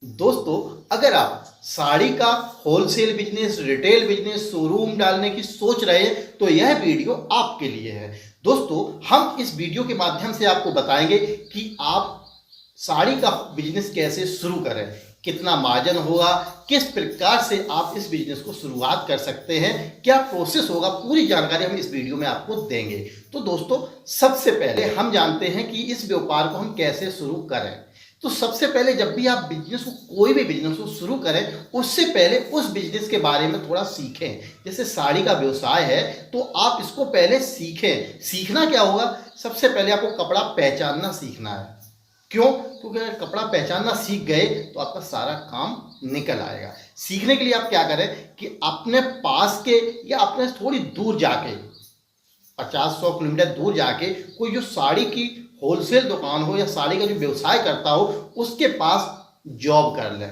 दोस्तों, अगर आप साड़ी का wholesale business, retail business, showroom डालने की सोच रहे हैं तो यह वीडियो आपके लिए है। दोस्तों, हम इस वीडियो के माध्यम से आपको बताएंगे कि आप साड़ी का बिजनेस कैसे शुरू करें, कितना मार्जिन होगा, किस प्रकार से आप इस बिजनेस को शुरुआत कर सकते हैं, क्या प्रोसेस होगा, पूरी जानकारी हम इस वीडियो में आपको देंगे। तो दोस्तों, सबसे पहले हम जानते हैं कि इस व्यापार को हम कैसे शुरू करें। तो सबसे पहले जब भी आप बिजनेस को, कोई भी बिजनेस को शुरू करें, उससे पहले उस बिजनेस के बारे में थोड़ा सीखें। जैसे साड़ी का व्यवसाय है तो आप इसको पहले सीखें। सीखना क्या होगा, सबसे पहले आपको कपड़ा पहचानना सीखना है। क्यों? क्योंकि अगर कपड़ा पहचानना सीख गए तो आपका सारा काम निकल आएगा। सीखने के लिए आप क्या करें कि अपने पास के या अपने थोड़ी दूर जाके, 50-100 किलोमीटर दूर जाके कोई जो साड़ी की होलसेल दुकान हो या साड़ी का जो व्यवसाय करता हो उसके पास जॉब कर लें,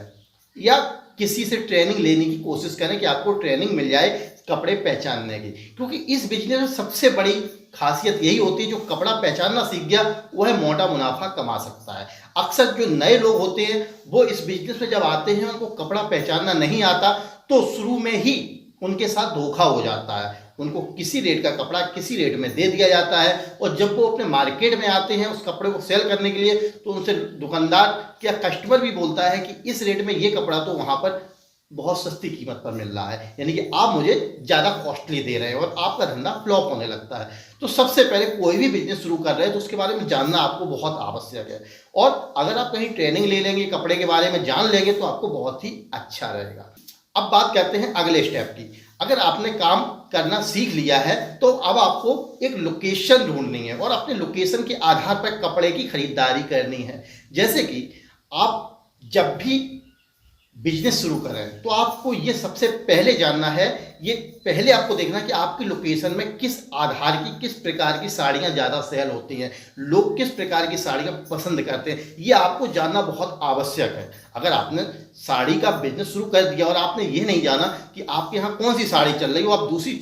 या किसी से ट्रेनिंग लेने की कोशिश करें कि आपको ट्रेनिंग मिल जाए कपड़े पहचानने की। क्योंकि इस बिजनेस में सबसे बड़ी खासियत यही होती है, जो कपड़ा पहचानना सीख गया वह मोटा मुनाफा कमा सकता है। अक्सर जो नए लोग होते हैं वो इस बिजनेस में जब आते हैं, उनको कपड़ा पहचानना नहीं आता तो शुरू में ही उनके साथ धोखा हो जाता है। उनको किसी रेट का कपड़ा किसी रेट में दे दिया जाता है, और जब वो अपने मार्केट में आते हैं उस कपड़े को सेल करने के लिए तो उनसे दुकानदार या कस्टमर भी बोलता है कि इस रेट में ये कपड़ा तो वहाँ पर बहुत सस्ती कीमत पर मिल रहा है, यानी कि आप मुझे ज़्यादा कॉस्टली दे रहे हैं और आपका धंधा फ्लॉप होने लगता है। तो सबसे पहले कोई भी बिजनेस शुरू कर रहे हैं तो उसके बारे में जानना आपको बहुत आवश्यक है, और अगर आप कहीं ट्रेनिंग ले लेंगे, कपड़े के बारे में जान लेंगे तो आपको बहुत ही अच्छा रहेगा। अब बात करते हैं अगले स्टेप की। अगर आपने काम करना सीख लिया है तो अब आपको एक लोकेशन ढूंढनी है और अपने लोकेशन के आधार पर कपड़े की खरीदारी करनी है। जैसे कि आप जब भी बिजनेस शुरू करें तो आपको ये सबसे पहले जानना है, ये पहले आपको देखना कि आपकी लोकेशन में किस आधार की, किस प्रकार की साड़ियाँ ज़्यादा सेल होती हैं, लोग किस प्रकार की साड़ियाँ पसंद करते हैं, ये आपको जानना बहुत आवश्यक है। अगर आपने साड़ी का बिजनेस शुरू कर दिया और आपने ये नहीं जाना कि आपके यहाँ कौन सी साड़ी चल रही हो, आप दूसरी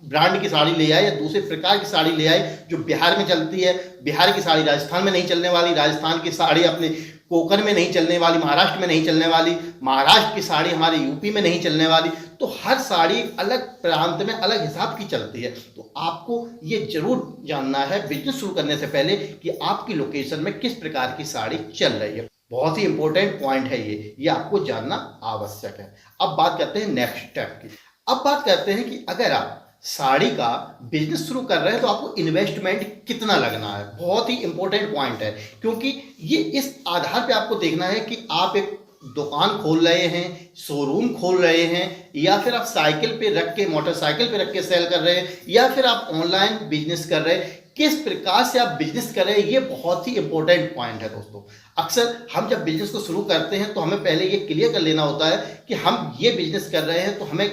ब्रांड की साड़ी ले आए या दूसरे प्रकार की साड़ी ले आए जो बिहार में चलती है, बिहार की साड़ी राजस्थान में नहीं चलने वाली, राजस्थान की साड़ी अपने कोकण में नहीं चलने वाली, महाराष्ट्र में नहीं चलने वाली, महाराष्ट्र की साड़ी हमारे यूपी में नहीं चलने वाली, तो हर साड़ी अलग प्रांत में अलग हिसाब की चलती है। तो आपको ये जरूर जानना है बिजनेस शुरू करने से पहले कि आपकी लोकेशन में किस प्रकार की साड़ी चल रही है। बहुत ही इंपॉर्टेंट पॉइंट है ये आपको जानना आवश्यक है। अब बात करते हैं नेक्स्ट स्टेप की। अब बात करते हैं कि अगर आप साड़ी का बिजनेस शुरू कर रहे हैं तो आपको इन्वेस्टमेंट कितना लगना है। बहुत ही इंपॉर्टेंट पॉइंट है, क्योंकि ये इस आधार पे आपको देखना है कि आप एक दुकान खोल रहे हैं, शोरूम खोल रहे हैं, या फिर आप साइकिल पे रख के, मोटरसाइकिल पे रख के सेल कर रहे हैं, या फिर आप ऑनलाइन बिजनेस कर रहे हैं। किस प्रकार से आप बिजनेस कर रहे हैं, ये बहुत ही इंपॉर्टेंट पॉइंट है। दोस्तों, अक्सर हम जब बिजनेस को शुरू करते हैं तो हमें पहले ये क्लियर कर लेना होता है कि हम ये बिजनेस कर रहे हैं तो हमें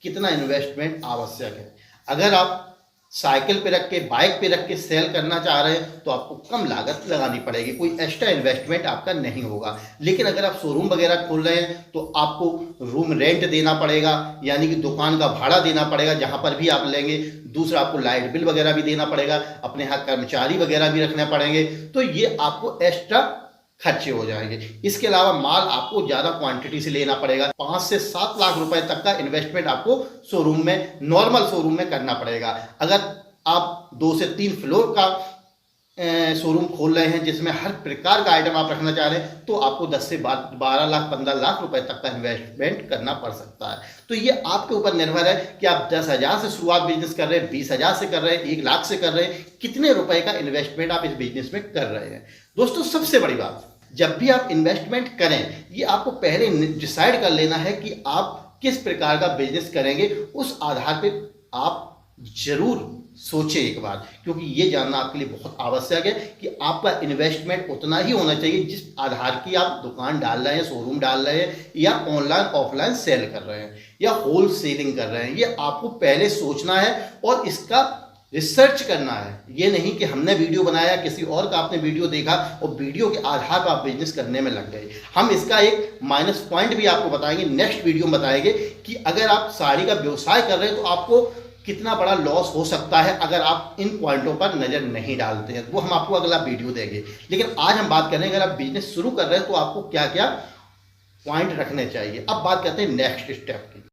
कितना इन्वेस्टमेंट आवश्यक है। अगर आप साइकिल पे रख के, बाइक पे रख के सेल करना चाह रहे हैं तो आपको कम लागत लगानी पड़ेगी, कोई एक्स्ट्रा इन्वेस्टमेंट आपका नहीं होगा। लेकिन अगर आप शोरूम वगैरह खोल रहे हैं तो आपको रूम रेंट देना पड़ेगा, यानी कि दुकान का भाड़ा देना पड़ेगा जहां पर भी आप लेंगे। दूसरा, आपको लाइट बिल वगैरह भी देना पड़ेगा, अपने यहाँ कर्मचारी वगैरह भी रखने पड़ेंगे, तो ये आपको एक्स्ट्रा खर्चे हो जाएंगे। इसके अलावा माल आपको ज्यादा क्वांटिटी से लेना पड़ेगा। 5 से 7 लाख रुपए तक का इन्वेस्टमेंट आपको शोरूम में, नॉर्मल शोरूम में करना पड़ेगा। अगर आप 2 से 3 फ्लोर का शोरूम खोल रहे हैं जिसमें हर प्रकार का आइटम आप रखना चाह रहे हैं तो आपको 10 से 12 लाख 15 लाख रुपए तक का इन्वेस्टमेंट करना पड़ सकता है। तो ये आपके ऊपर निर्भर है कि आप 10,000 से शुरुआत बिजनेस कर रहे हैं, 20,000 से कर रहे हैं, 1 लाख से कर रहे हैं, कितने रुपए का इन्वेस्टमेंट आप इस बिजनेस में कर रहे हैं। दोस्तों, सबसे बड़ी बात, जब भी आप इन्वेस्टमेंट करें, ये आपको पहले डिसाइड कर लेना है कि आप किस प्रकार का बिजनेस करेंगे। उस आधार पर आप जरूर सोचें एक बार, क्योंकि ये जानना आपके लिए बहुत आवश्यक है कि आपका इन्वेस्टमेंट उतना ही होना चाहिए जिस आधार की आप दुकान डाल रहे हैं, शोरूम डाल रहे हैं, या ऑनलाइन ऑफलाइन सेल कर रहे हैं, या होल सेलिंग कर रहे हैं। ये आपको पहले सोचना है और इसका रिसर्च करना है। ये नहीं कि हमने वीडियो बनाया, किसी और का आपने वीडियो देखा और वीडियो के आधार पर आप बिजनेस करने में लग गए। हम इसका एक माइनस पॉइंट भी आपको बताएंगे, नेक्स्ट वीडियो में बताएंगे कि अगर आप साड़ी का व्यवसाय कर रहे हैं तो आपको कितना बड़ा लॉस हो सकता है अगर आप इन पॉइंटों पर नजर नहीं डालते हैं। वो हम आपको अगला वीडियो देंगे। लेकिन आज हम बात करें, अगर आप बिजनेस शुरू कर रहे हैं तो आपको क्या क्या पॉइंट रखने चाहिए। अब बात करते हैं नेक्स्ट स्टेप की।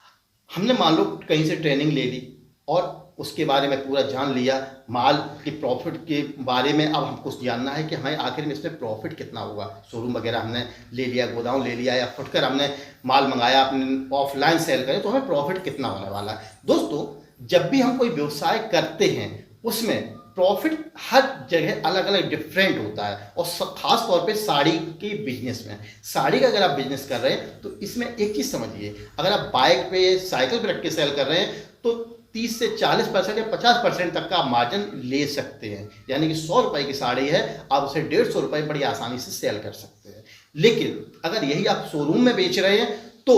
हमने मान लो कहीं से ट्रेनिंग ले ली और उसके बारे में पूरा जान लिया, माल के प्रॉफिट के बारे में अब हमको जानना है कि हमें आखिर में इसमें प्रॉफिट कितना होगा। शोरूम वगैरह हमने ले लिया, गोदाम ले लिया, या फुटकर हमने माल मंगाया, अपने ऑफलाइन सेल करें तो हमें प्रॉफिट कितना होने वाला है। दोस्तों, जब भी हम कोई व्यवसाय करते हैं उसमें प्रॉफिट हर जगह अलग अलग डिफरेंट होता है, और खास तौर पे साड़ी के बिजनेस में। साड़ी का अगर आप बिजनेस कर रहे हैं तो इसमें एक चीज़ समझिए, अगर आप बाइक पे साइकिल पे रख के सेल कर रहे हैं तो 30 से 40% या 50% तक का आप मार्जिन ले सकते हैं। यानी कि 100 रुपए की साड़ी है, आप उसे 150 रुपए बड़ी आसानी से सेल कर सकते हैं। लेकिन अगर यही आप शोरूम में बेच रहे हैं तो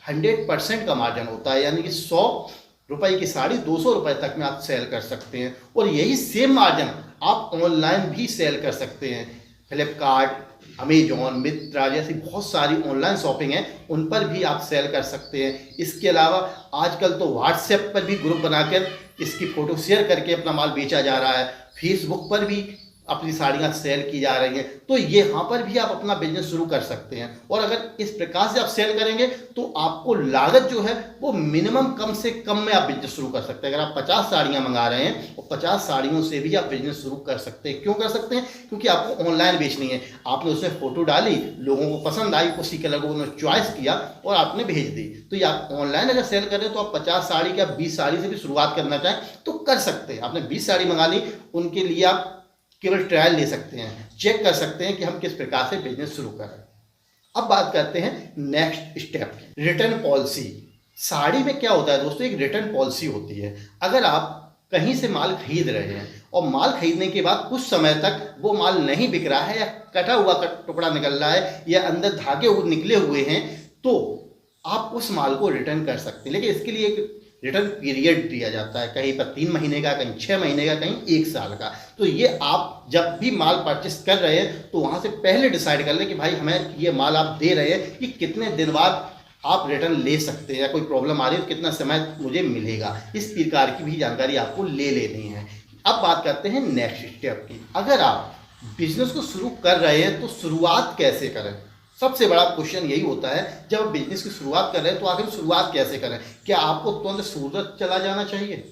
100% का मार्जिन होता है, यानी कि 100 रुपए की साड़ी 200 रुपए तक में आप सेल कर सकते हैं। और यही सेम मार्जिन आप ऑनलाइन भी सेल कर सकते हैं। फ्लिपकार्ट, अमेजॉन, मित्रा जैसी बहुत सारी ऑनलाइन शॉपिंग है, उन पर भी आप सेल कर सकते हैं। इसके अलावा आजकल तो व्हाट्सएप पर भी ग्रुप बनाकर इसकी फ़ोटो शेयर करके अपना माल बेचा जा रहा है। फेसबुक पर भी अपनी साड़ियाँ सेल की जा रही हैं, तो ये यहाँ पर भी आप अपना बिजनेस शुरू कर सकते हैं। और अगर इस प्रकार से आप सेल करेंगे तो आपको लागत जो है वो मिनिमम कम से कम में आप बिजनेस शुरू कर सकते हैं। अगर आप 50 साड़ियाँ मंगा रहे हैं और 50 साड़ियों से भी आप बिजनेस शुरू कर सकते हैं। क्यों कर सकते हैं? क्योंकि आपको ऑनलाइन बेचनी है, आपने उसमें फ़ोटो डाली, लोगों को पसंद आई, उसी कलर को उन्होंने चॉइस किया और आपने भेज दी। तो ये आप ऑनलाइन अगर सेल कर रहे हैं तो आप 50 साड़ी या 20 साड़ी से भी शुरुआत करना चाहें तो कर सकते हैं। आपने 20 साड़ी मंगा ली, उनके लिए आप केवल ट्रायल ले सकते हैं, चेक कर सकते हैं कि हम किस प्रकार से बिजनेस शुरू करें। अब बात करते हैं नेक्स्ट स्टेप की, रिटर्न पॉलिसी। साड़ी में क्या होता है दोस्तों, एक रिटर्न पॉलिसी होती है। अगर आप कहीं से माल खरीद रहे हैं और माल खरीदने के बाद कुछ समय तक वो माल नहीं बिक रहा है, या कटा हुआ टुकड़ा निकल रहा है, या अंदर धागे निकले हुए हैं, तो आप उस माल को रिटर्न कर सकते हैं। लेकिन इसके लिए एक रिटर्न पीरियड दिया जाता है, कहीं पर 3 महीने का, कहीं 6 महीने का, कहीं 1 साल का। तो ये आप जब भी माल परचेस कर रहे हैं तो वहाँ से पहले डिसाइड कर लें कि भाई हमें ये माल आप दे रहे हैं कि कितने दिन बाद आप रिटर्न ले सकते हैं, या कोई प्रॉब्लम आ रही है तो कितना समय मुझे मिलेगा। इस प्रकार की भी जानकारी आपको ले लेनी है। अब बात करते हैं नेक्स्ट स्टेप की। अगर आप बिजनेस को शुरू कर रहे हैं तो शुरुआत कैसे करें? सबसे बड़ा क्वेश्चन यही होता है, जब आप बिजनेस की शुरुआत कर रहे हैं तो आखिर शुरुआत कैसे करें? क्या आपको तुरंत सूरत चला जाना चाहिए?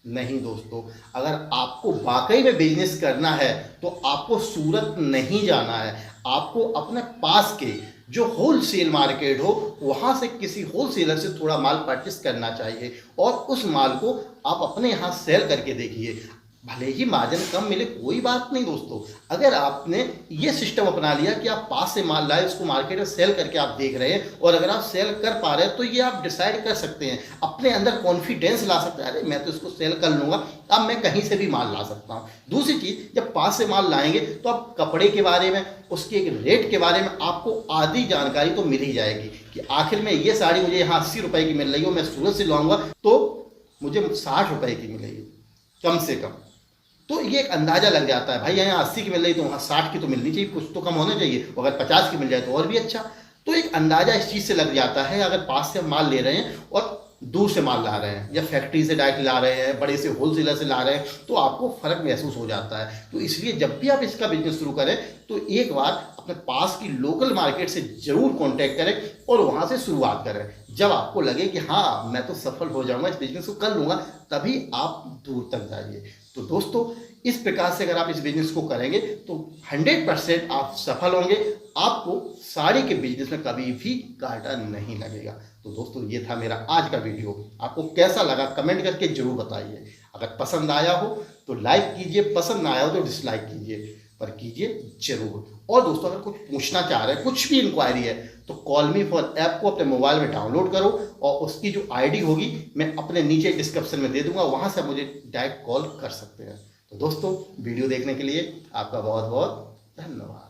नहीं दोस्तों, अगर आपको वाकई में बिजनेस करना है तो आपको सूरत नहीं जाना है। आपको अपने पास के जो होलसेल मार्केट हो वहाँ से किसी होलसेलर से थोड़ा माल परचेस करना चाहिए, और उस माल को आप अपने यहाँ सेल करके देखिए। भले ही मार्जिन कम मिले, कोई बात नहीं दोस्तों। अगर आपने ये सिस्टम अपना लिया कि आप पास से माल लाए, उसको मार्केट में सेल करके आप देख रहे हैं, और अगर आप सेल कर पा रहे हैं तो ये आप डिसाइड कर सकते हैं, अपने अंदर कॉन्फिडेंस ला सकते हैं, अरे मैं तो इसको सेल कर लूँगा, अब मैं कहीं से भी माल ला सकता हूँ। दूसरी चीज़, जब पास से माल लाएंगे तो आप कपड़े के बारे में, उसके एक रेट के बारे में आपको आधी जानकारी तो मिल ही जाएगी कि आखिर में ये साड़ी मुझे यहाँ 80 रुपये की मिल रही हो, मैं सूरत से लाऊंगा तो मुझे 60 रुपये की मिलेगी कम से कम। तो ये एक अंदाजा लग जाता है, भाई यहाँ 80 की मिल रही तो वहाँ 60 की तो मिलनी चाहिए, कुछ तो कम होना चाहिए। अगर 50 की मिल जाए तो और भी अच्छा। तो एक अंदाजा इस चीज़ से लग जाता है। अगर पास से माल ले रहे हैं और दूर से माल ला रहे हैं, या फैक्ट्री से डायरेक्ट ला रहे हैं, बड़े से होलसेलर से ला रहे हैं, तो आपको फ़र्क महसूस हो जाता है। तो इसलिए जब भी आप इसका बिजनेस शुरू करें तो एक बार अपने पास की लोकल मार्केट से ज़रूर कांटेक्ट करें और वहाँ से शुरुआत करें। जब आपको लगे कि हाँ मैं तो सफल हो जाऊँगा, इस बिजनेस को कर लूँगा, तभी आप दूर तक जाइए। तो दोस्तों, इस प्रकार से अगर आप इस बिजनेस को करेंगे तो 100% आप सफल होंगे। आपको साड़ी के बिजनेस में कभी भी घाटा नहीं लगेगा। तो दोस्तों, ये था मेरा आज का वीडियो। आपको कैसा लगा कमेंट करके जरूर बताइए। अगर पसंद आया हो तो लाइक कीजिए, पसंद ना आया हो तो डिसलाइक कीजिए, पर कीजिए जरूर। और दोस्तों, अगर कुछ पूछना चाह रहे हैं, कुछ भी इंक्वायरी है, तो कॉल मी फॉर ऐप को अपने मोबाइल में डाउनलोड करो, और उसकी जो आईडी होगी मैं अपने नीचे डिस्क्रिप्शन में दे दूंगा, वहाँ से मुझे डायरेक्ट कॉल कर सकते हैं। तो दोस्तों, वीडियो देखने के लिए आपका बहुत बहुत धन्यवाद।